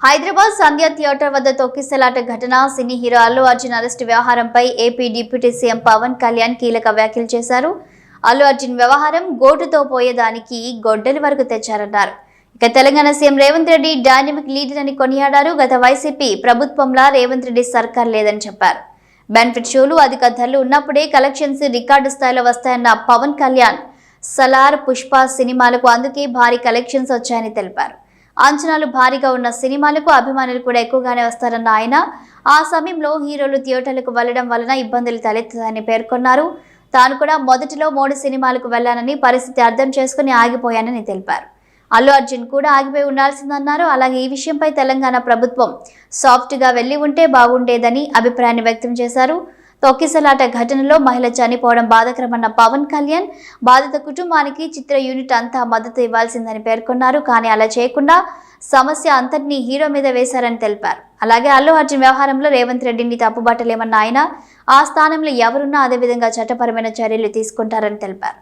హైదరాబాద్ సంధ్య theatre వద్ద తొక్కిసలాట ఘటన cine hero Allu Arjun arrest వ్యవహారంపై AP deputy CM Pawan Kalyan కీలక వ్యాఖ్యలు చేశారు. అల్లు అర్జున్ వ్యవహారం గోటుతో పోయేదానికి గొడ్డలి వరకు తెచ్చారన్నారు. ఇక Telangana CM Revanth Reddy dynamic leader అని కొనియాడారు. గత వైసీపీ ప్రభుత్వంలా రేవంత్ రెడ్డి సర్కార్ లేదని చెప్పారు. బెనిఫిట్ షోలు అధిక ధరలు ఉన్నప్పుడే కలెక్షన్స్ రికార్డు స్థాయిలో వస్తాయన్న పవన్ కళ్యాణ్ సలార్, పుష్ప సినిమాలకు అందుకే భారీ కలెక్షన్స్ వచ్చాయని తెలిపారు. అంచనాలు భారీగా ఉన్న సినిమాలకు అభిమానులు కూడా ఎక్కువగానే వస్తారన్న ఆయన ఆ సమయంలో హీరోలు థియేటర్లకు వెళ్లడం వలన ఇబ్బందులు తలెత్తుతాయని పేర్కొన్నారు. తాను కూడా మొదటిలో 3 సినిమాలకు వెళ్లానని పరిస్థితి అర్థం చేసుకుని ఆగిపోయానని తెలిపారు. అల్లు అర్జున్ కూడా ఆగిపోయి ఉండాల్సిందన్నారు. అలాగే ఈ విషయంపై తెలంగాణ ప్రభుత్వం సాఫ్ట్గా వెళ్లి ఉంటే బాగుండేదని అభిప్రాయాన్ని వ్యక్తం చేశారు. తొక్కిసలాట ఘటనలో మహిళ చనిపోవడం బాధాకరమన్న పవన్ కళ్యాణ్ బాధిత కుటుంబానికి చిత్ర యూనిట్ అంతా మద్దతు ఇవ్వాల్సిందని పేర్కొన్నారు. కానీ అలా చేయకుండా సమస్య అంతటినీ హీరో మీద వేశారని తెలిపారు. అలాగే అల్లు అర్జున్ వ్యవహారంలో రేవంత్ రెడ్డిని తప్పుబట్టలేమన్న ఆయన ఆ స్థానంలో ఎవరున్నా అదేవిధంగా చట్టపరమైన చర్యలు తీసుకుంటారని తెలిపారు.